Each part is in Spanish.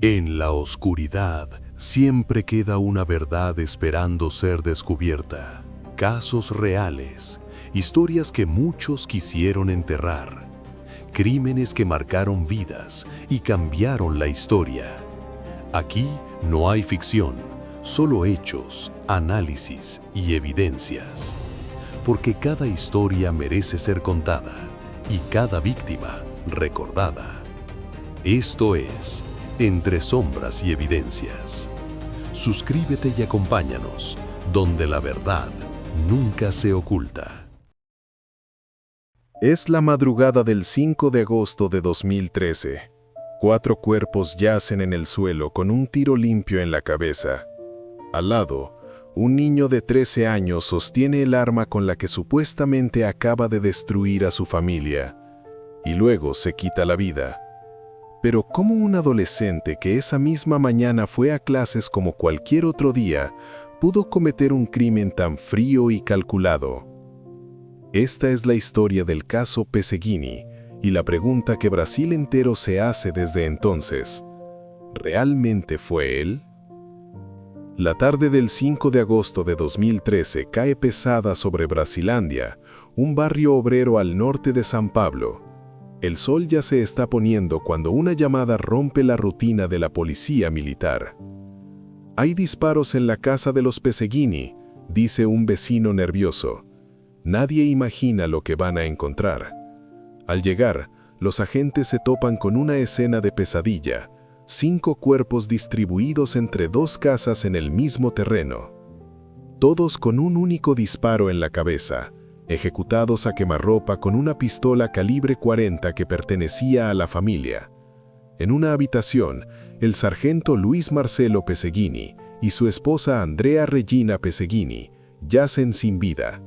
En la oscuridad siempre queda una verdad esperando ser descubierta. Casos reales, historias que muchos quisieron enterrar, crímenes que marcaron vidas y cambiaron la historia. Aquí no hay ficción, solo hechos, análisis y evidencias. Porque cada historia merece ser contada y cada víctima recordada. Esto es Entre Sombras y Evidencias. Suscríbete y acompáñanos, donde la verdad nunca se oculta. Es la madrugada del 5 de agosto de 2013. 4 cuerpos yacen en el suelo con un tiro limpio en la cabeza. Al lado, un niño de 13 años sostiene el arma con la que supuestamente acaba de destruir a su familia, y luego se quita la vida. Pero ¿cómo un adolescente que esa misma mañana fue a clases como cualquier otro día pudo cometer un crimen tan frío y calculado? Esta es la historia del caso Pesegini y la pregunta que Brasil entero se hace desde entonces. ¿Realmente fue él? La tarde del 5 de agosto de 2013 cae pesada sobre Brasilandia, un barrio obrero al norte de San Pablo. El sol ya se está poniendo cuando una llamada rompe la rutina de la policía militar. Hay disparos en la casa de los Pesegini, dice un vecino nervioso. Nadie imagina lo que van a encontrar. Al llegar, los agentes se topan con una escena de pesadilla: 5 cuerpos distribuidos entre 2 casas en el mismo terreno. Todos con un único disparo en la cabeza, ejecutados a quemarropa con una pistola calibre 40 que pertenecía a la familia. En una habitación, el sargento Luis Marcelo Pesegini y su esposa Andrea Regina Pesegini yacen sin vida.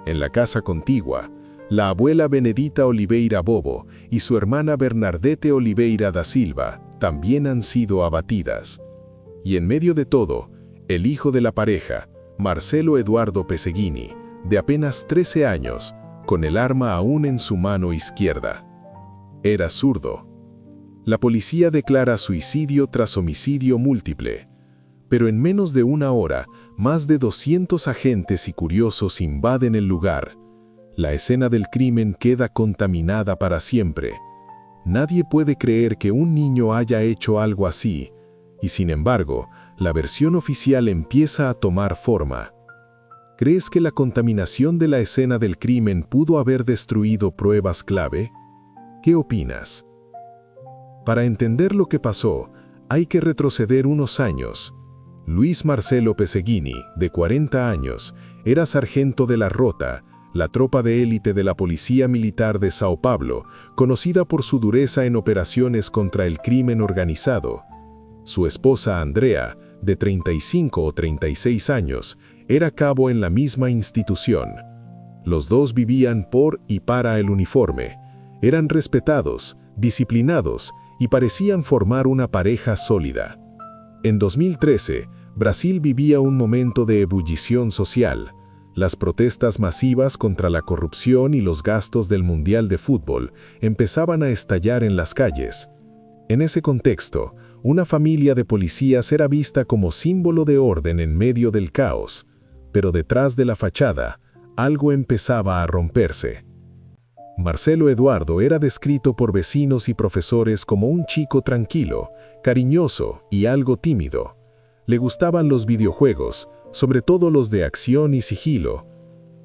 En la casa contigua, la abuela Benedita Oliveira Bobo y su hermana Bernadette Oliveira da Silva también han sido abatidas. Y en medio de todo, el hijo de la pareja, Marcelo Eduardo Pesegini, de apenas 13 años, con el arma aún en su mano izquierda. Era zurdo. La policía declara suicidio tras homicidio múltiple. Pero en menos de una hora, más de 200 agentes y curiosos invaden el lugar. La escena del crimen queda contaminada para siempre. Nadie puede creer que un niño haya hecho algo así, y sin embargo, la versión oficial empieza a tomar forma. ¿Crees que la contaminación de la escena del crimen pudo haber destruido pruebas clave? ¿Qué opinas? Para entender lo que pasó, hay que retroceder unos años. Luis Marcelo Pesegini, de 40 años, era sargento de la Rota, la tropa de élite de la Policía Militar de Sao Paulo, conocida por su dureza en operaciones contra el crimen organizado. Su esposa Andrea, de 35 o 36 años, era cabo en la misma institución. Los dos vivían por y para el uniforme. Eran respetados, disciplinados y parecían formar una pareja sólida. En 2013, Brasil vivía un momento de ebullición social. Las protestas masivas contra la corrupción y los gastos del Mundial de Fútbol empezaban a estallar en las calles. En ese contexto, una familia de policías era vista como símbolo de orden en medio del caos, pero detrás de la fachada, algo empezaba a romperse. Marcelo Eduardo era descrito por vecinos y profesores como un chico tranquilo, cariñoso y algo tímido. Le gustaban los videojuegos, sobre todo los de acción y sigilo.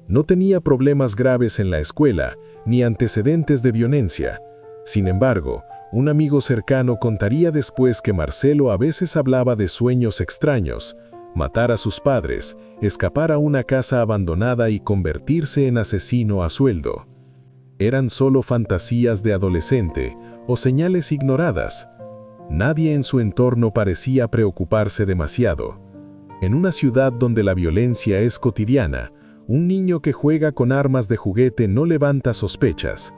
No tenía problemas graves en la escuela, ni antecedentes de violencia. Sin embargo, un amigo cercano contaría después que Marcelo a veces hablaba de sueños extraños: matar a sus padres, escapar a una casa abandonada y convertirse en asesino a sueldo. Eran solo fantasías de adolescente o señales ignoradas. Nadie en su entorno parecía preocuparse demasiado. En una ciudad donde la violencia es cotidiana, un niño que juega con armas de juguete no levanta sospechas.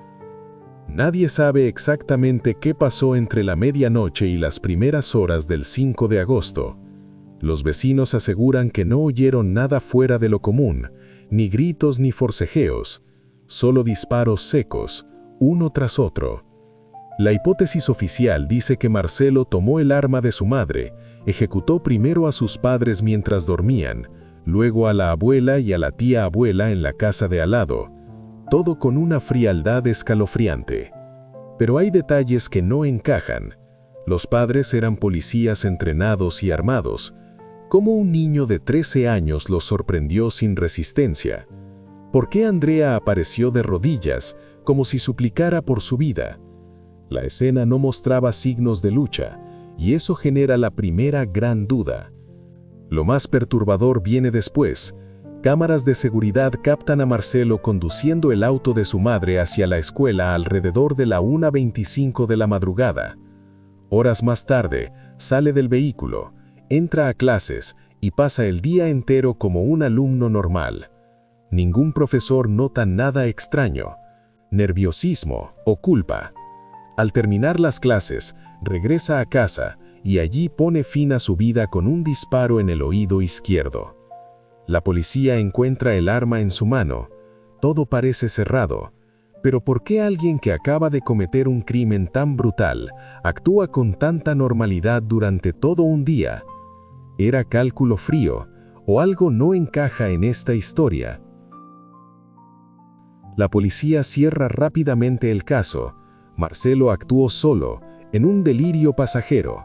Nadie sabe exactamente qué pasó entre la medianoche y las primeras horas del 5 de agosto. Los vecinos aseguran que no oyeron nada fuera de lo común, ni gritos ni forcejeos, solo disparos secos, uno tras otro. La hipótesis oficial dice que Marcelo tomó el arma de su madre, ejecutó primero a sus padres mientras dormían, luego a la abuela y a la tía abuela en la casa de al lado, todo con una frialdad escalofriante. Pero hay detalles que no encajan. Los padres eran policías entrenados y armados. ¿Cómo un niño de 13 años los sorprendió sin resistencia? ¿Por qué Andrea apareció de rodillas, como si suplicara por su vida? La escena no mostraba signos de lucha, y eso genera la primera gran duda. Lo más perturbador viene después. Cámaras de seguridad captan a Marcelo conduciendo el auto de su madre hacia la escuela alrededor de la 1:25 de la madrugada. Horas más tarde, sale del vehículo, entra a clases y pasa el día entero como un alumno normal. Ningún profesor nota nada extraño, nerviosismo o culpa. Al terminar las clases, regresa a casa y allí pone fin a su vida con un disparo en el oído izquierdo. La policía encuentra el arma en su mano. Todo parece cerrado. Pero ¿por qué alguien que acaba de cometer un crimen tan brutal actúa con tanta normalidad durante todo un día? ¿Era cálculo frío o algo no encaja en esta historia? La policía cierra rápidamente el caso. Marcelo actuó solo, en un delirio pasajero.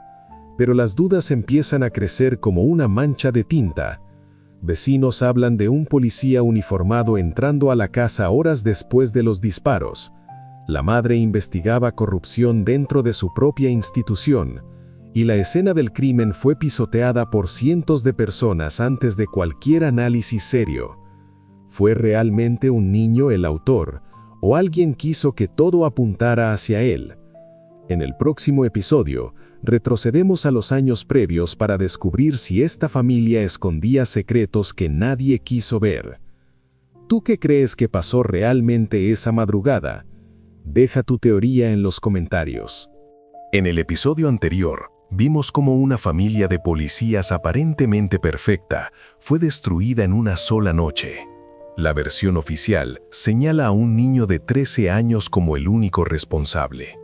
Pero las dudas empiezan a crecer como una mancha de tinta. Vecinos hablan de un policía uniformado entrando a la casa horas después de los disparos. La madre investigaba corrupción dentro de su propia institución, y la escena del crimen fue pisoteada por cientos de personas antes de cualquier análisis serio. ¿Fue realmente un niño el autor, o alguien quiso que todo apuntara hacia él? En el próximo episodio, retrocedemos a los años previos para descubrir si esta familia escondía secretos que nadie quiso ver. ¿Tú qué crees que pasó realmente esa madrugada? Deja tu teoría en los comentarios. En el episodio anterior, vimos cómo una familia de policías aparentemente perfecta fue destruida en una sola noche. La versión oficial señala a un niño de 13 años como el único responsable.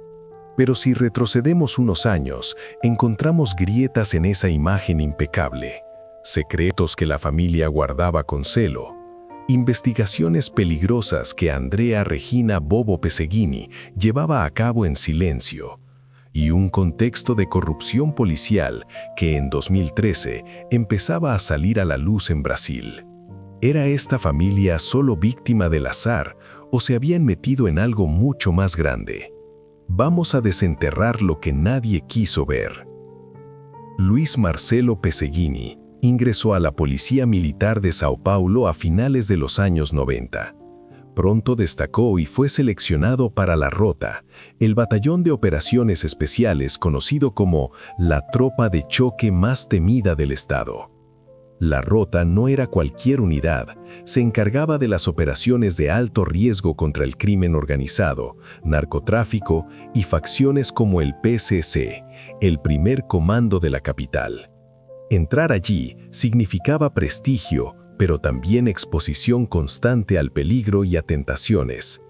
Pero si retrocedemos unos años, encontramos grietas en esa imagen impecable, secretos que la familia guardaba con celo, investigaciones peligrosas que Andrea Regina Bobo Pesegini llevaba a cabo en silencio, y un contexto de corrupción policial que en 2013 empezaba a salir a la luz en Brasil. ¿Era esta familia solo víctima del azar o se habían metido en algo mucho más grande? Vamos a desenterrar lo que nadie quiso ver. Luis Marcelo Pesegini ingresó a la Policía Militar de Sao Paulo a finales de los años 90. Pronto destacó y fue seleccionado para la Rota, el batallón de operaciones especiales conocido como la tropa de choque más temida del Estado. La Rota no era cualquier unidad, se encargaba de las operaciones de alto riesgo contra el crimen organizado, narcotráfico y facciones como el PCC, el primer comando de la capital. Entrar allí significaba prestigio, pero también exposición constante al peligro y a tentaciones.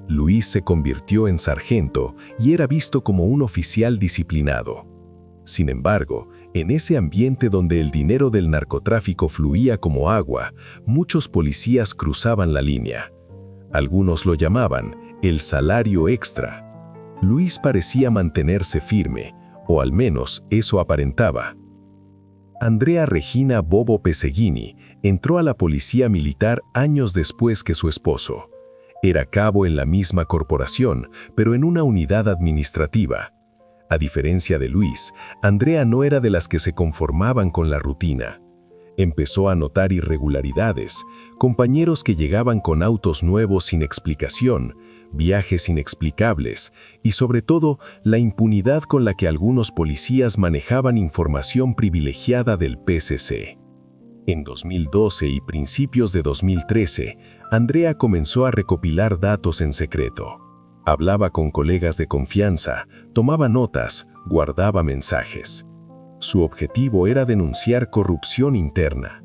Luis se convirtió en sargento y era visto como un oficial disciplinado. Sin embargo, en ese ambiente donde el dinero del narcotráfico fluía como agua, muchos policías cruzaban la línea. Algunos lo llamaban el salario extra. Luis parecía mantenerse firme, o al menos eso aparentaba. Andrea Regina Bobo Pesegini entró a la policía militar años después que su esposo. Era cabo en la misma corporación, pero en una unidad administrativa. A diferencia de Luis, Andrea no era de las que se conformaban con la rutina. Empezó a notar irregularidades, compañeros que llegaban con autos nuevos sin explicación, viajes inexplicables y sobre todo la impunidad con la que algunos policías manejaban información privilegiada del PCC. En 2012 y principios de 2013, Andrea comenzó a recopilar datos en secreto. Hablaba con colegas de confianza, tomaba notas, guardaba mensajes. Su objetivo era denunciar corrupción interna.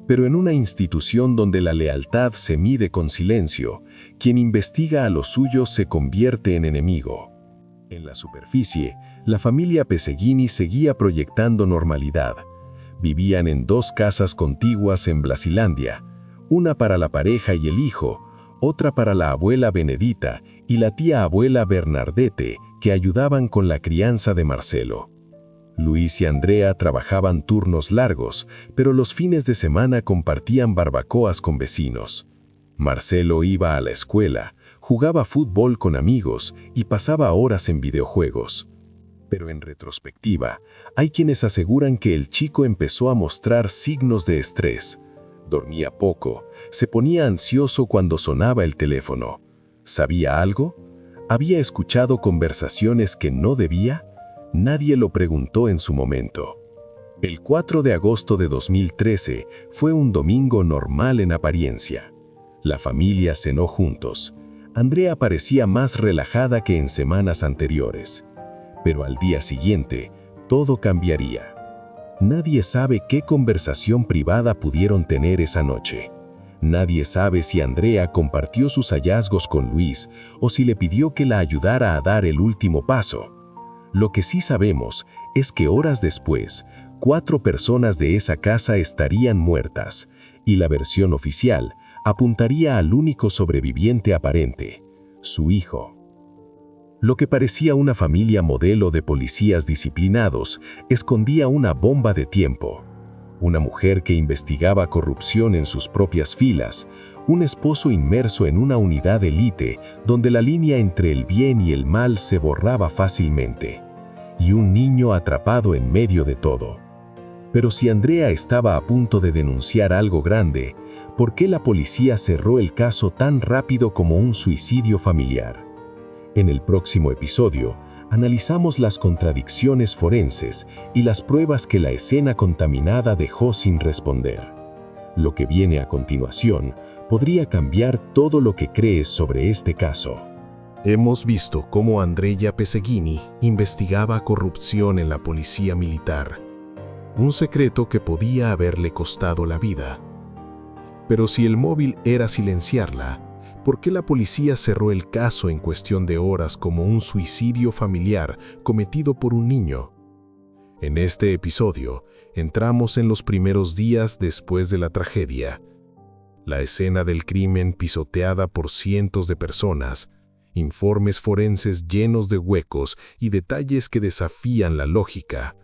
Pero en una institución donde la lealtad se mide con silencio, quien investiga a los suyos se convierte en enemigo. En la superficie, la familia Peseghini seguía proyectando normalidad. Vivían en 2 casas contiguas en Brasilandia, una para la pareja y el hijo, otra para la abuela Benedita y la tía abuela Bernardete, que ayudaban con la crianza de Marcelo. Luis y Andrea trabajaban turnos largos, pero los fines de semana compartían barbacoas con vecinos. Marcelo iba a la escuela, jugaba fútbol con amigos y pasaba horas en videojuegos. Pero en retrospectiva, hay quienes aseguran que el chico empezó a mostrar signos de estrés. Dormía poco, se ponía ansioso cuando sonaba el teléfono. ¿Sabía algo? ¿Había escuchado conversaciones que no debía? Nadie lo preguntó en su momento. El 4 de agosto de 2013 fue un domingo normal en apariencia. La familia cenó juntos. Andrea parecía más relajada que en semanas anteriores. Pero al día siguiente, todo cambiaría. Nadie sabe qué conversación privada pudieron tener esa noche. Nadie sabe si Andrea compartió sus hallazgos con Luis o si le pidió que la ayudara a dar el último paso. Lo que sí sabemos es que horas después, 4 personas de esa casa estarían muertas, y la versión oficial apuntaría al único sobreviviente aparente, su hijo. Lo que parecía una familia modelo de policías disciplinados escondía una bomba de tiempo. Una mujer que investigaba corrupción en sus propias filas, un esposo inmerso en una unidad élite donde la línea entre el bien y el mal se borraba fácilmente, y un niño atrapado en medio de todo. Pero si Andrea estaba a punto de denunciar algo grande, ¿por qué la policía cerró el caso tan rápido como un suicidio familiar? En el próximo episodio, analizamos las contradicciones forenses y las pruebas que la escena contaminada dejó sin responder. Lo que viene a continuación podría cambiar todo lo que crees sobre este caso. Hemos visto cómo Andrea Peseghini investigaba corrupción en la policía militar, un secreto que podía haberle costado la vida. Pero si el móvil era silenciarla, ¿por qué la policía cerró el caso en cuestión de horas como un suicidio familiar cometido por un niño? En este episodio, entramos en los primeros días después de la tragedia. La escena del crimen pisoteada por cientos de personas, informes forenses llenos de huecos y detalles que desafían la lógica.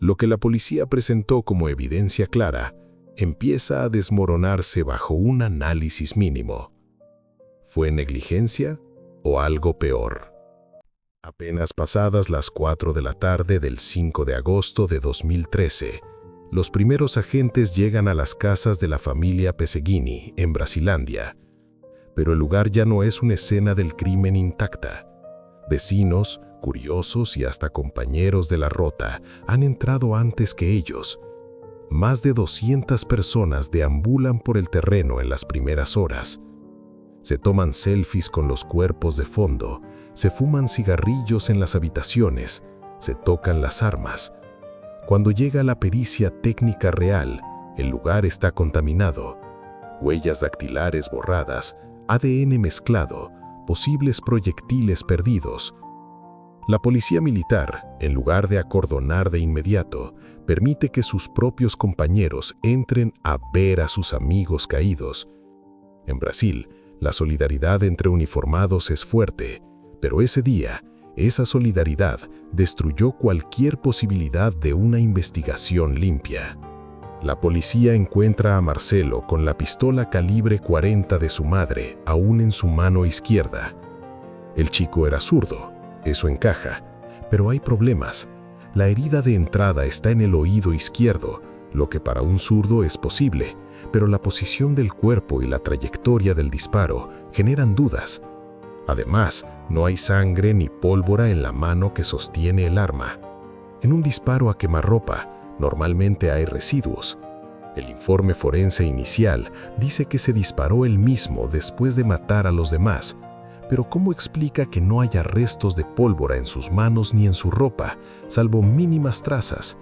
Lo que la policía presentó como evidencia clara empieza a desmoronarse bajo un análisis mínimo. ¿Fue negligencia o algo peor? Apenas pasadas las 4 de la tarde del 5 de agosto de 2013, los primeros agentes llegan a las casas de la familia Peseghini en Brasilandia. Pero el lugar ya no es una escena del crimen intacta. Vecinos, curiosos y hasta compañeros de la rota han entrado antes que ellos. Más de 200 personas deambulan por el terreno en las primeras horas. Se toman selfies con los cuerpos de fondo, se fuman cigarrillos en las habitaciones, se tocan las armas. Cuando llega la pericia técnica real, el lugar está contaminado. Huellas dactilares borradas, ADN mezclado, posibles proyectiles perdidos. La policía militar, en lugar de acordonar de inmediato, permite que sus propios compañeros entren a ver a sus amigos caídos. En Brasil, la solidaridad entre uniformados es fuerte, pero ese día, esa solidaridad destruyó cualquier posibilidad de una investigación limpia. La policía encuentra a Marcelo con la pistola calibre 40 de su madre aún en su mano izquierda. El chico era zurdo, eso encaja, pero hay problemas. La herida de entrada está en el oído izquierdo, lo que para un zurdo es posible, pero la posición del cuerpo y la trayectoria del disparo generan dudas. Además, no hay sangre ni pólvora en la mano que sostiene el arma. En un disparo a quemarropa, normalmente hay residuos. El informe forense inicial dice que se disparó él mismo después de matar a los demás, pero ¿cómo explica que no haya restos de pólvora en sus manos ni en su ropa, salvo mínimas trazas?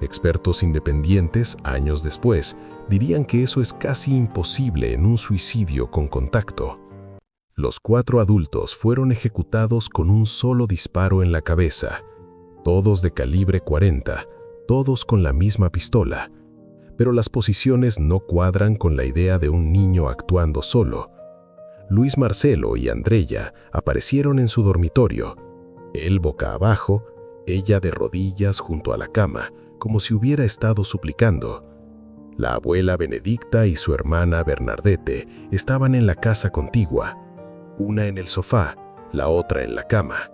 Expertos independientes, años después, dirían que eso es casi imposible en un suicidio con contacto. Los 4 adultos fueron ejecutados con un solo disparo en la cabeza, todos de calibre 40, todos con la misma pistola. Pero las posiciones no cuadran con la idea de un niño actuando solo. Luis Marcelo y Andreya aparecieron en su dormitorio, él boca abajo, ella de rodillas junto a la cama, como si hubiera estado suplicando. La abuela Benedicta y su hermana Bernardete estaban en la casa contigua, una en el sofá, la otra en la cama.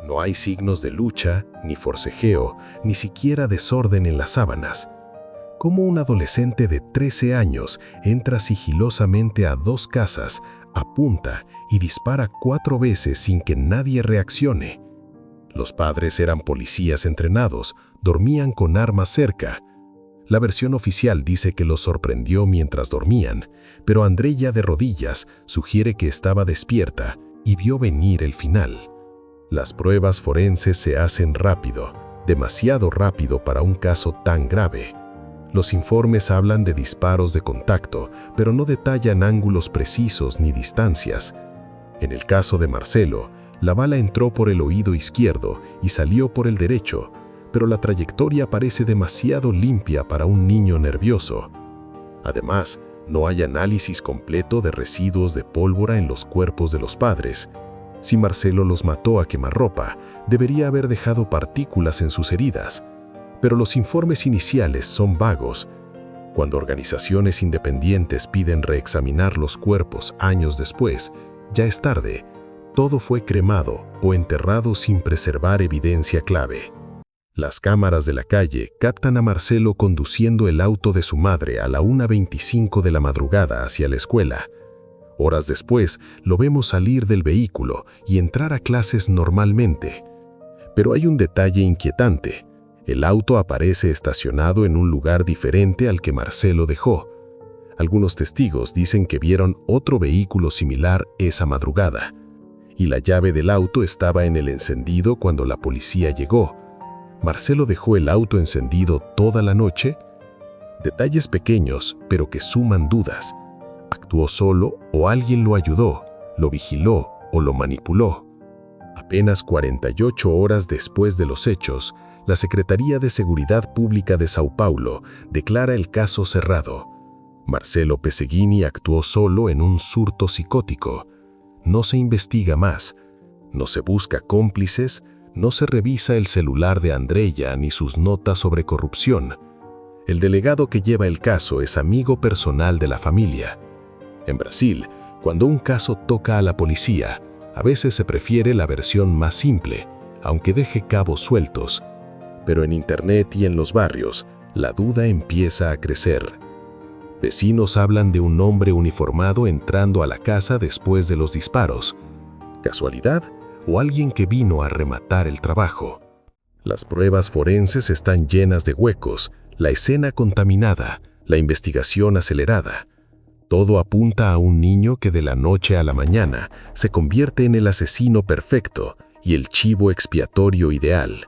No hay signos de lucha, ni forcejeo, ni siquiera desorden en las sábanas. ¿Cómo un adolescente de 13 años entra sigilosamente a 2 casas, apunta y dispara 4 veces sin que nadie reaccione? Los padres eran policías entrenados, dormían con armas cerca. La versión oficial dice que los sorprendió mientras dormían, pero Andreya de rodillas sugiere que estaba despierta y vio venir el final. Las pruebas forenses se hacen rápido, demasiado rápido para un caso tan grave. Los informes hablan de disparos de contacto, pero no detallan ángulos precisos ni distancias. En el caso de Marcelo, la bala entró por el oído izquierdo y salió por el derecho, pero la trayectoria parece demasiado limpia para un niño nervioso. Además, no hay análisis completo de residuos de pólvora en los cuerpos de los padres. Si Marcelo los mató a quemarropa, debería haber dejado partículas en sus heridas. Pero los informes iniciales son vagos. Cuando organizaciones independientes piden reexaminar los cuerpos años después, ya es tarde. Todo fue cremado o enterrado sin preservar evidencia clave. Las cámaras de la calle captan a Marcelo conduciendo el auto de su madre a la 1:25 de la madrugada hacia la escuela. Horas después, lo vemos salir del vehículo y entrar a clases normalmente. Pero hay un detalle inquietante. El auto aparece estacionado en un lugar diferente al que Marcelo dejó. Algunos testigos dicen que vieron otro vehículo similar esa madrugada, y la llave del auto estaba en el encendido cuando la policía llegó. ¿Marcelo dejó el auto encendido toda la noche? Detalles pequeños, pero que suman dudas. ¿Actuó solo o alguien lo ayudó, lo vigiló o lo manipuló? Apenas 48 horas después de los hechos, la Secretaría de Seguridad Pública de Sao Paulo declara el caso cerrado. Marcelo Pesegini actuó solo en un surto psicótico. No se investiga más, no se busca cómplices, no se revisa el celular de Andreya ni sus notas sobre corrupción. El delegado que lleva el caso es amigo personal de la familia. En Brasil, cuando un caso toca a la policía, a veces se prefiere la versión más simple, aunque deje cabos sueltos. Pero en Internet y en los barrios, la duda empieza a crecer. Vecinos hablan de un hombre uniformado entrando a la casa después de los disparos. ¿Casualidad o alguien que vino a rematar el trabajo? Las pruebas forenses están llenas de huecos, la escena contaminada, la investigación acelerada. Todo apunta a un niño que de la noche a la mañana se convierte en el asesino perfecto y el chivo expiatorio ideal.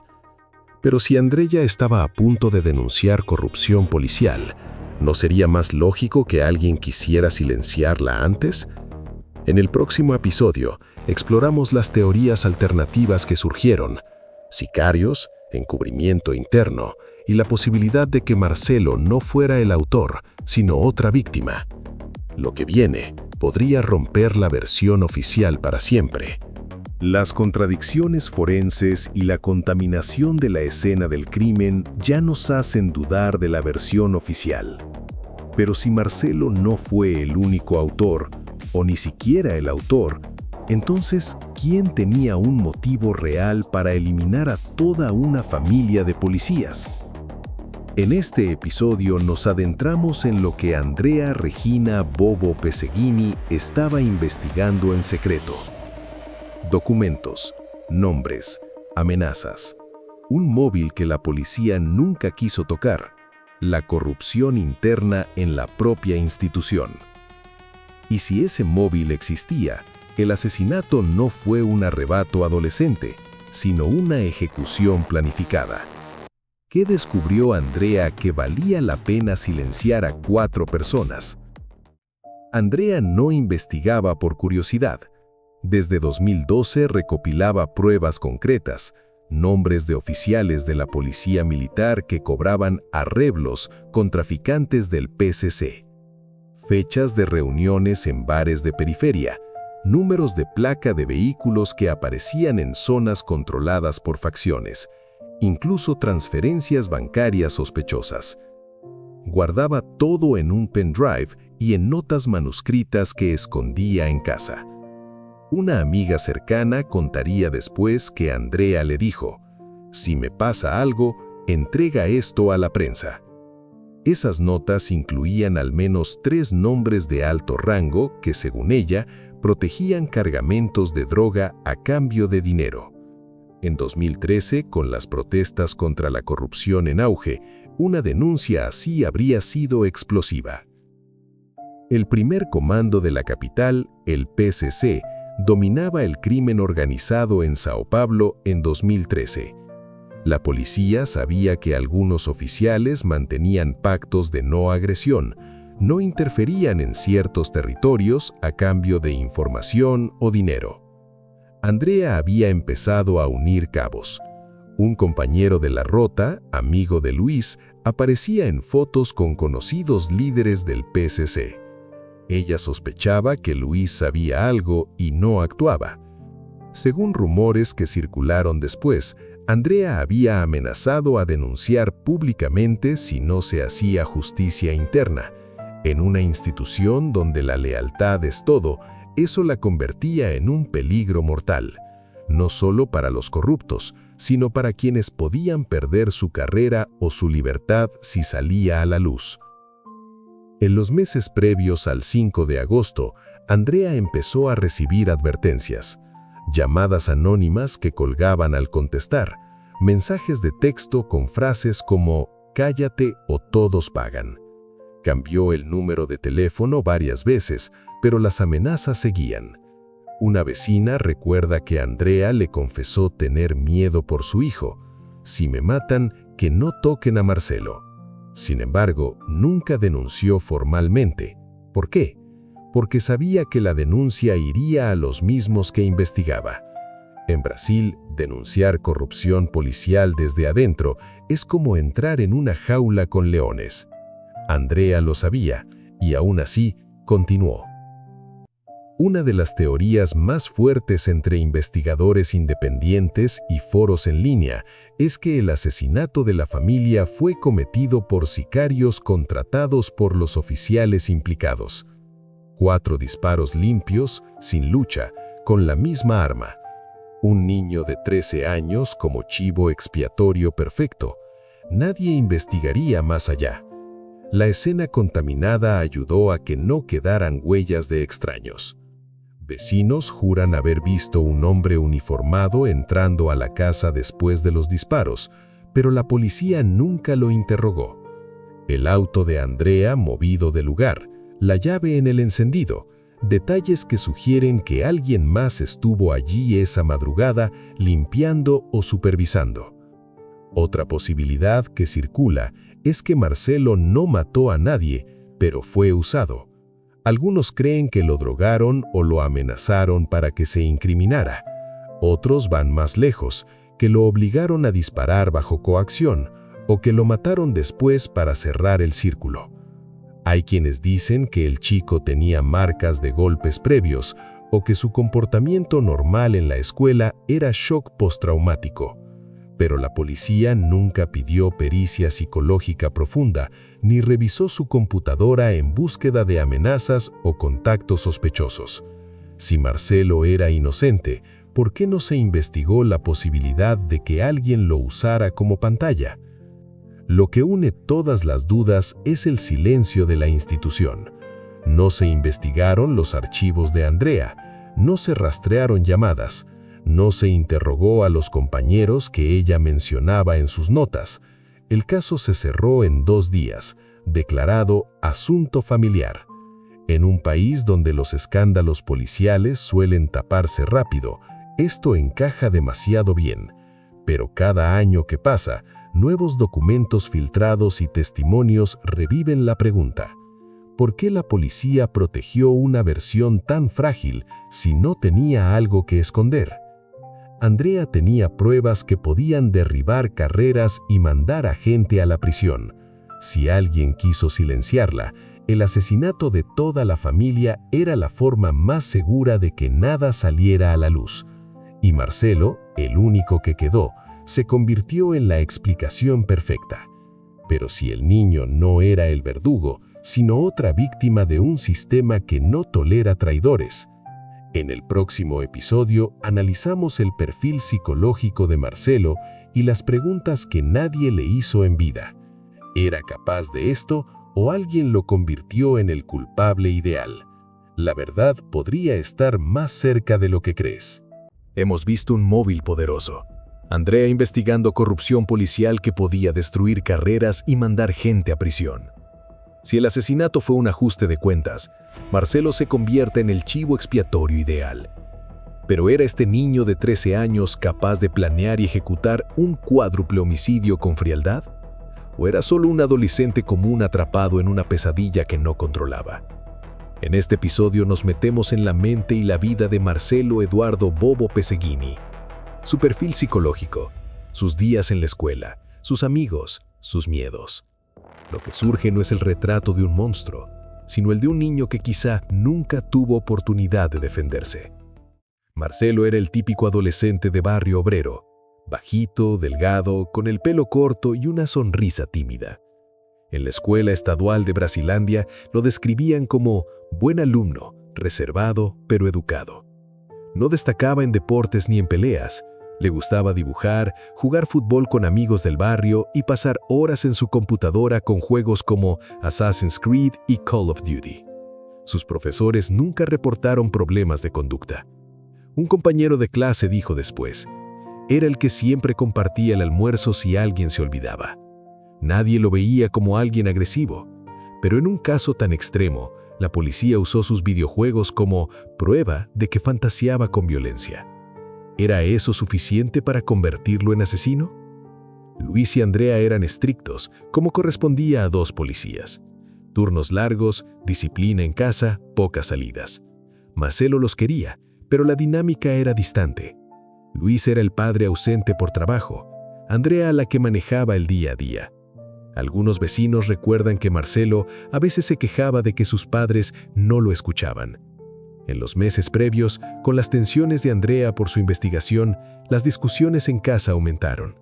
Pero si Andreya estaba a punto de denunciar corrupción policial, ¿no sería más lógico que alguien quisiera silenciarla antes? En el próximo episodio, exploramos las teorías alternativas que surgieron: sicarios, encubrimiento interno y la posibilidad de que Marcelo no fuera el autor, sino otra víctima. Lo que viene podría romper la versión oficial para siempre. Las contradicciones forenses y la contaminación de la escena del crimen ya nos hacen dudar de la versión oficial. Pero si Marcelo no fue el único autor, o ni siquiera el autor, entonces, ¿quién tenía un motivo real para eliminar a toda una familia de policías? En este episodio nos adentramos en lo que Andrea Regina Bobo Pesegini estaba investigando en secreto. Documentos, nombres, amenazas. Un móvil que la policía nunca quiso tocar. La corrupción interna en la propia institución. Y si ese móvil existía, el asesinato no fue un arrebato adolescente, sino una ejecución planificada. ¿Qué descubrió Andrea que valía la pena silenciar a 4 personas? Andrea no investigaba por curiosidad, Desde 2012 recopilaba pruebas concretas, nombres de oficiales de la policía militar que cobraban arreglos con traficantes del PCC, fechas de reuniones en bares de periferia, números de placa de vehículos que aparecían en zonas controladas por facciones, incluso transferencias bancarias sospechosas. Guardaba todo en un pendrive y en notas manuscritas que escondía en casa. Una amiga cercana contaría después que Andrea le dijo: «Si me pasa algo, entrega esto a la prensa». Esas notas incluían al menos 3 nombres de alto rango que, según ella, protegían cargamentos de droga a cambio de dinero. En 2013, con las protestas contra la corrupción en auge, una denuncia así habría sido explosiva. El primer comando de la capital, el PCC, dominaba el crimen organizado en Sao Paulo en 2013. La policía sabía que algunos oficiales mantenían pactos de no agresión, no interferían en ciertos territorios a cambio de información o dinero. Andrea había empezado a unir cabos. Un compañero de la Rota, amigo de Luis, aparecía en fotos con conocidos líderes del PCC. Ella sospechaba que Luis sabía algo y no actuaba. Según rumores que circularon después, Andrea había amenazado a denunciar públicamente si no se hacía justicia interna. En una institución donde la lealtad es todo, eso la convertía en un peligro mortal, no solo para los corruptos, sino para quienes podían perder su carrera o su libertad si salía a la luz. En los meses previos al 5 de agosto, Andrea empezó a recibir advertencias, llamadas anónimas que colgaban al contestar, mensajes de texto con frases como «cállate o todos pagan». Cambió el número de teléfono varias veces, pero las amenazas seguían. Una vecina recuerda que Andrea le confesó tener miedo por su hijo. «Si me matan, que no toquen a Marcelo». Sin embargo, nunca denunció formalmente. ¿Por qué? Porque sabía que la denuncia iría a los mismos que investigaba. En Brasil, denunciar corrupción policial desde adentro es como entrar en una jaula con leones. Andrea lo sabía, y aún así, continuó. Una de las teorías más fuertes entre investigadores independientes y foros en línea es que el asesinato de la familia fue cometido por sicarios contratados por los oficiales implicados. 4 disparos limpios, sin lucha, con la misma arma. Un niño de 13 años como chivo expiatorio perfecto. Nadie investigaría más allá. La escena contaminada ayudó a que no quedaran huellas de extraños. Vecinos juran haber visto un hombre uniformado entrando a la casa después de los disparos, pero la policía nunca lo interrogó. El auto de Andrea movido del lugar, la llave en el encendido, detalles que sugieren que alguien más estuvo allí esa madrugada limpiando o supervisando. Otra posibilidad que circula es que Marcelo no mató a nadie, pero fue usado. Algunos creen que lo drogaron o lo amenazaron para que se incriminara. Otros van más lejos, que lo obligaron a disparar bajo coacción o que lo mataron después para cerrar el círculo. Hay quienes dicen que el chico tenía marcas de golpes previos o que su comportamiento normal en la escuela era shock postraumático. Pero la policía nunca pidió pericia psicológica profunda ni revisó su computadora en búsqueda de amenazas o contactos sospechosos. Si Marcelo era inocente, ¿por qué no se investigó la posibilidad de que alguien lo usara como pantalla? Lo que une todas las dudas es el silencio de la institución. No se investigaron los archivos de Andrea, no se rastrearon llamadas, no se interrogó a los compañeros que ella mencionaba en sus notas. El caso se cerró en 2 días, declarado asunto familiar. En un país donde los escándalos policiales suelen taparse rápido, esto encaja demasiado bien. Pero cada año que pasa, nuevos documentos filtrados y testimonios reviven la pregunta: ¿por qué la policía protegió una versión tan frágil si no tenía algo que esconder? Andrea tenía pruebas que podían derribar carreras y mandar a gente a la prisión. Si alguien quiso silenciarla, el asesinato de toda la familia era la forma más segura de que nada saliera a la luz. Y Marcelo, el único que quedó, se convirtió en la explicación perfecta. Pero si el niño no era el verdugo, sino otra víctima de un sistema que no tolera traidores. En el próximo episodio analizamos el perfil psicológico de Marcelo y las preguntas que nadie le hizo en vida. ¿Era capaz de esto o alguien lo convirtió en el culpable ideal? La verdad podría estar más cerca de lo que crees. Hemos visto un móvil poderoso. Andrea investigando corrupción policial que podía destruir carreras y mandar gente a prisión. Si el asesinato fue un ajuste de cuentas, Marcelo se convierte en el chivo expiatorio ideal. ¿Pero era este niño de 13 años capaz de planear y ejecutar un cuádruple homicidio con frialdad? ¿O era solo un adolescente común atrapado en una pesadilla que no controlaba? En este episodio nos metemos en la mente y la vida de Marcelo Eduardo Bobo Pesegini. Su perfil psicológico, sus días en la escuela, sus amigos, sus miedos. Lo que surge no es el retrato de un monstruo, sino el de un niño que quizá nunca tuvo oportunidad de defenderse. Marcelo era el típico adolescente de barrio obrero, bajito, delgado, con el pelo corto y una sonrisa tímida. En la escuela estadual de Brasilandia lo describían como buen alumno, reservado pero educado. No destacaba en deportes ni en peleas. Le gustaba dibujar, jugar fútbol con amigos del barrio y pasar horas en su computadora con juegos como Assassin's Creed y Call of Duty. Sus profesores nunca reportaron problemas de conducta. Un compañero de clase dijo después, era el que siempre compartía el almuerzo si alguien se olvidaba. Nadie lo veía como alguien agresivo, pero en un caso tan extremo, la policía usó sus videojuegos como prueba de que fantaseaba con violencia. ¿Era eso suficiente para convertirlo en asesino? Luis y Andrea eran estrictos, como correspondía a dos policías. Turnos largos, disciplina en casa, pocas salidas. Marcelo los quería, pero la dinámica era distante. Luis era el padre ausente por trabajo, Andrea la que manejaba el día a día. Algunos vecinos recuerdan que Marcelo a veces se quejaba de que sus padres no lo escuchaban. En los meses previos, con las tensiones de Andrea por su investigación, las discusiones en casa aumentaron.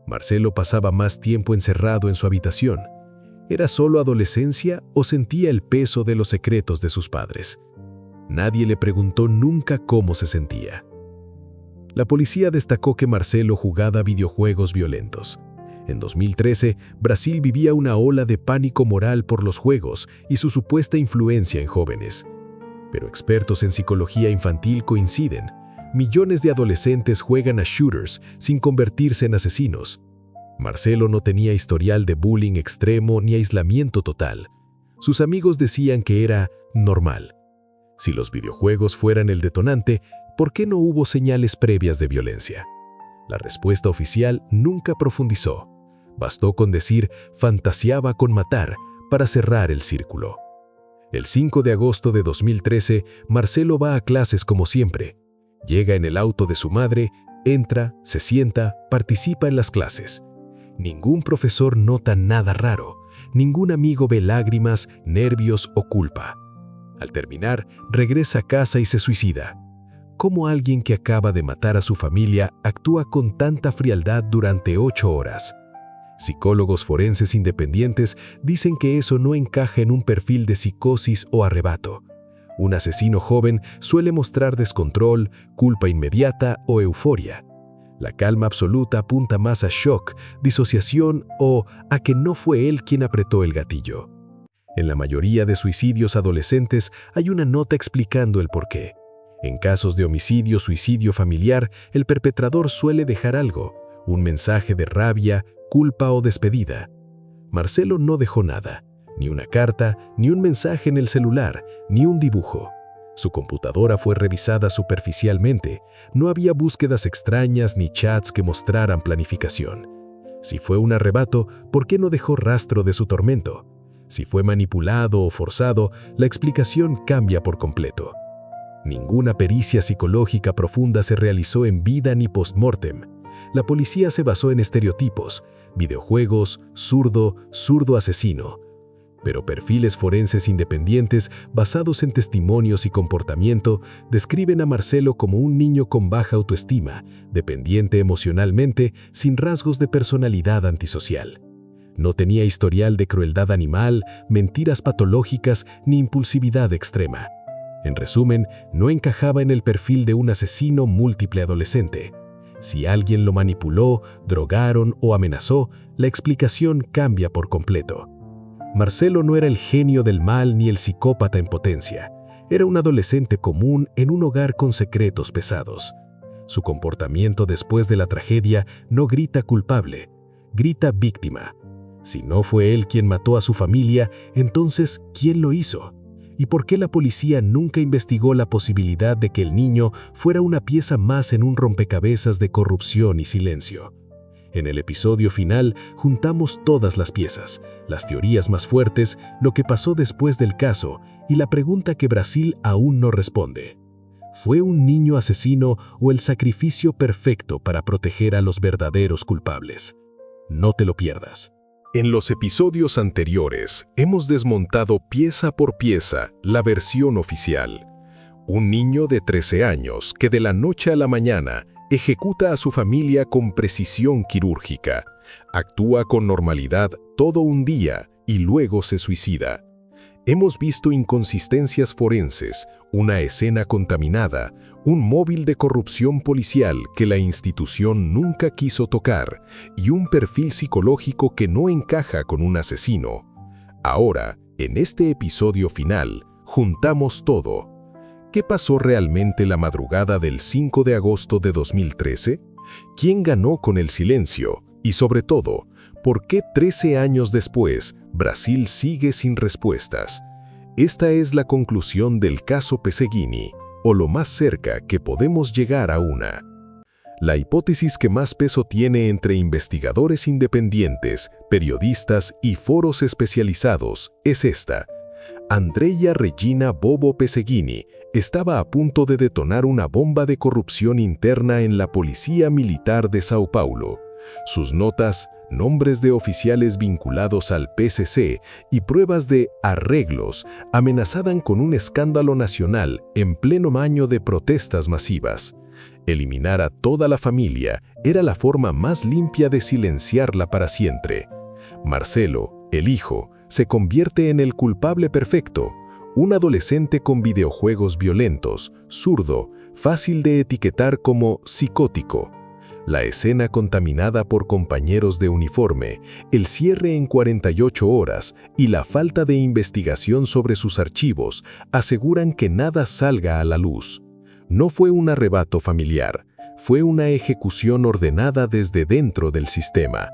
Marcelo pasaba más tiempo encerrado en su habitación. ¿Era solo adolescencia o sentía el peso de los secretos de sus padres? Nadie le preguntó nunca cómo se sentía. La policía destacó que Marcelo jugaba videojuegos violentos. En 2013, Brasil vivía una ola de pánico moral por los juegos y su supuesta influencia en jóvenes. Pero expertos en psicología infantil coinciden. Millones de adolescentes juegan a shooters sin convertirse en asesinos. Marcelo no tenía historial de bullying extremo ni aislamiento total. Sus amigos decían que era normal. Si los videojuegos fueran el detonante, ¿por qué no hubo señales previas de violencia? La respuesta oficial nunca profundizó. Bastó con decir fantaseaba con matar para cerrar el círculo. El 5 de agosto de 2013, Marcelo va a clases como siempre. Llega en el auto de su madre, entra, se sienta, participa en las clases. Ningún profesor nota nada raro, ningún amigo ve lágrimas, nervios o culpa. Al terminar, regresa a casa y se suicida. ¿Cómo alguien que acaba de matar a su familia actúa con tanta frialdad durante 8 horas? Psicólogos forenses independientes dicen que eso no encaja en un perfil de psicosis o arrebato. Un asesino joven suele mostrar descontrol, culpa inmediata o euforia. La calma absoluta apunta más a shock, disociación o a que no fue él quien apretó el gatillo. En la mayoría de suicidios adolescentes hay una nota explicando el porqué. En casos de homicidio-suicidio familiar, el perpetrador suele dejar algo, un mensaje de rabia, culpa o despedida. Marcelo no dejó nada, ni una carta, ni un mensaje en el celular, ni un dibujo. Su computadora fue revisada superficialmente, no había búsquedas extrañas ni chats que mostraran planificación. Si fue un arrebato, ¿por qué no dejó rastro de su tormento? Si fue manipulado o forzado, la explicación cambia por completo. Ninguna pericia psicológica profunda se realizó en vida ni post-mortem. La policía se basó en estereotipos, videojuegos, zurdo asesino. Pero perfiles forenses independientes basados en testimonios y comportamiento describen a Marcelo como un niño con baja autoestima, dependiente emocionalmente, sin rasgos de personalidad antisocial. No tenía historial de crueldad animal, mentiras patológicas ni impulsividad extrema. En resumen, no encajaba en el perfil de un asesino múltiple adolescente. Si alguien lo manipuló, drogaron o amenazó, la explicación cambia por completo. Marcelo no era el genio del mal ni el psicópata en potencia. Era un adolescente común en un hogar con secretos pesados. Su comportamiento después de la tragedia no grita culpable, grita víctima. Si no fue él quien mató a su familia, entonces, ¿quién lo hizo? ¿Y por qué la policía nunca investigó la posibilidad de que el niño fuera una pieza más en un rompecabezas de corrupción y silencio? En el episodio final juntamos todas las piezas, las teorías más fuertes, lo que pasó después del caso y la pregunta que Brasil aún no responde. ¿Fue un niño asesino o el sacrificio perfecto para proteger a los verdaderos culpables? No te lo pierdas. En los episodios anteriores hemos desmontado pieza por pieza la versión oficial. Un niño de 13 años que de la noche a la mañana ejecuta a su familia con precisión quirúrgica, actúa con normalidad todo un día y luego se suicida. Hemos visto inconsistencias forenses, una escena contaminada, un móvil de corrupción policial que la institución nunca quiso tocar y un perfil psicológico que no encaja con un asesino. Ahora, en este episodio final, juntamos todo. ¿Qué pasó realmente la madrugada del 5 de agosto de 2013? ¿Quién ganó con el silencio? Y sobre todo, ¿por qué 13 años después Brasil sigue sin respuestas? Esta es la conclusión del caso Pesegini, o lo más cerca que podemos llegar a una. La hipótesis que más peso tiene entre investigadores independientes, periodistas y foros especializados es esta. Andrea Regina Bobo Pesegini estaba a punto de detonar una bomba de corrupción interna en la Policía Militar de Sao Paulo. Sus notas, nombres de oficiales vinculados al PCC y pruebas de arreglos amenazaban con un escándalo nacional en pleno año de protestas masivas. Eliminar a toda la familia era la forma más limpia de silenciarla para siempre. Marcelo, el hijo, se convierte en el culpable perfecto, un adolescente con videojuegos violentos, zurdo, fácil de etiquetar como psicótico. La escena contaminada por compañeros de uniforme, el cierre en 48 horas y la falta de investigación sobre sus archivos aseguran que nada salga a la luz. No fue un arrebato familiar, fue una ejecución ordenada desde dentro del sistema.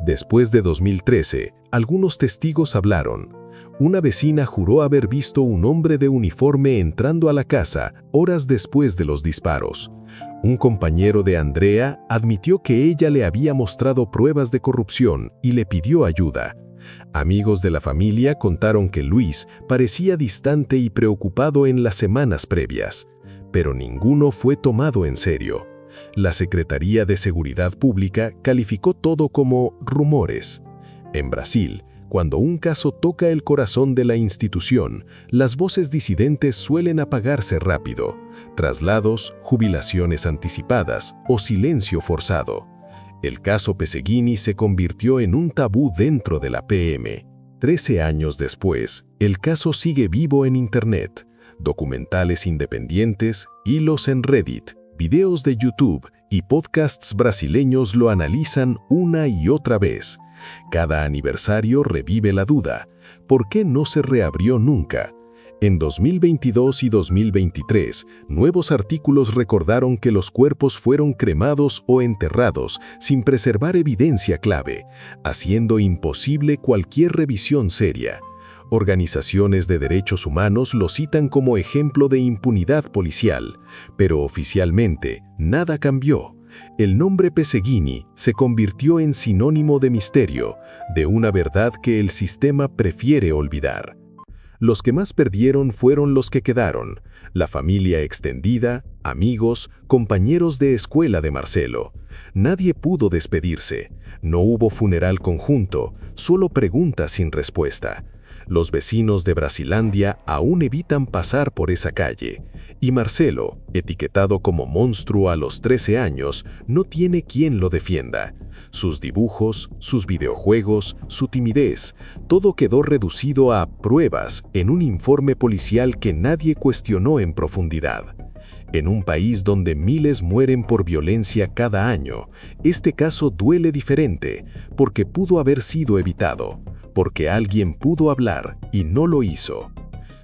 Después de 2013, algunos testigos hablaron. Una vecina juró haber visto un hombre de uniforme entrando a la casa horas después de los disparos. Un compañero de Andrea admitió que ella le había mostrado pruebas de corrupción y le pidió ayuda. Amigos de la familia contaron que Luis parecía distante y preocupado en las semanas previas, pero ninguno fue tomado en serio. La Secretaría de Seguridad Pública calificó todo como rumores. En Brasil, cuando un caso toca el corazón de la institución, las voces disidentes suelen apagarse rápido. Traslados, jubilaciones anticipadas o silencio forzado. El caso Pesegini se convirtió en un tabú dentro de la PM. 13 años después, el caso sigue vivo en Internet. Documentales independientes, hilos en Reddit, videos de YouTube y podcasts brasileños lo analizan una y otra vez. Cada aniversario revive la duda. ¿Por qué no se reabrió nunca? En 2022 y 2023, nuevos artículos recordaron que los cuerpos fueron cremados o enterrados sin preservar evidencia clave, haciendo imposible cualquier revisión seria. Organizaciones de derechos humanos lo citan como ejemplo de impunidad policial, pero oficialmente nada cambió. el nombre Peseguini se convirtió en sinónimo de misterio, de una verdad que el sistema prefiere olvidar. Los que más perdieron fueron los que quedaron, la familia extendida, amigos, compañeros de escuela de Marcelo. Nadie pudo despedirse, no hubo funeral conjunto, solo preguntas sin respuesta. Los vecinos de Brasilandia aún evitan pasar por esa calle, y Marcelo, etiquetado como monstruo a los 13 años, no tiene quien lo defienda. Sus dibujos, sus videojuegos, su timidez, todo quedó reducido a pruebas en un informe policial que nadie cuestionó en profundidad. En un país donde miles mueren por violencia cada año, este caso duele diferente, porque pudo haber sido evitado, porque alguien pudo hablar y no lo hizo.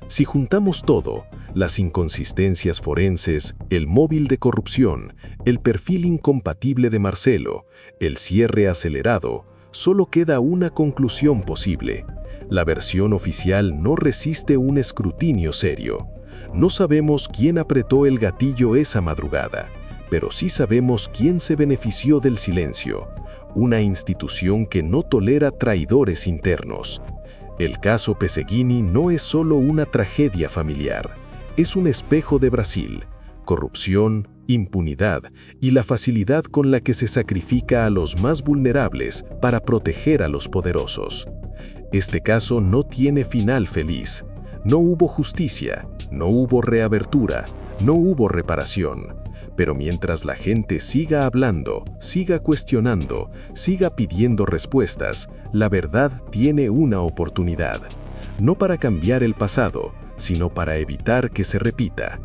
Si juntamos todo, las inconsistencias forenses, el móvil de corrupción, el perfil incompatible de Marcelo, el cierre acelerado, solo queda una conclusión posible. La versión oficial no resiste un escrutinio serio. No sabemos quién apretó el gatillo esa madrugada, pero sí sabemos quién se benefició del silencio. Una institución que no tolera traidores internos. El caso Peseguini no es solo una tragedia familiar, es un espejo de Brasil, corrupción, impunidad y la facilidad con la que se sacrifica a los más vulnerables para proteger a los poderosos. Este caso no tiene final feliz. No hubo justicia, no hubo reabertura, no hubo reparación. Pero mientras la gente siga hablando, siga cuestionando, siga pidiendo respuestas, la verdad tiene una oportunidad. No para cambiar el pasado, sino para evitar que se repita.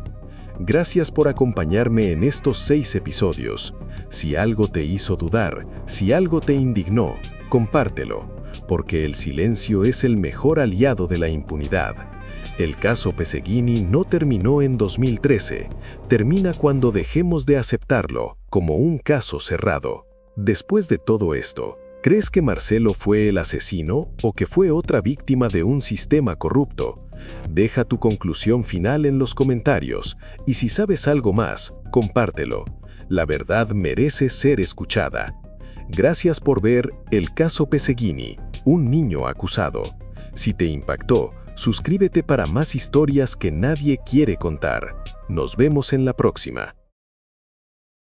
Gracias por acompañarme en estos 6 episodios. Si algo te hizo dudar, si algo te indignó, compártelo, porque el silencio es el mejor aliado de la impunidad. El caso Peseguini no terminó en 2013, termina cuando dejemos de aceptarlo como un caso cerrado. Después de todo esto, ¿crees que Marcelo fue el asesino o que fue otra víctima de un sistema corrupto? Deja tu conclusión final en los comentarios y si sabes algo más, compártelo. La verdad merece ser escuchada. Gracias por ver El caso Peseguini, un niño acusado. Si te impactó, suscríbete para más historias que nadie quiere contar. Nos vemos en la próxima.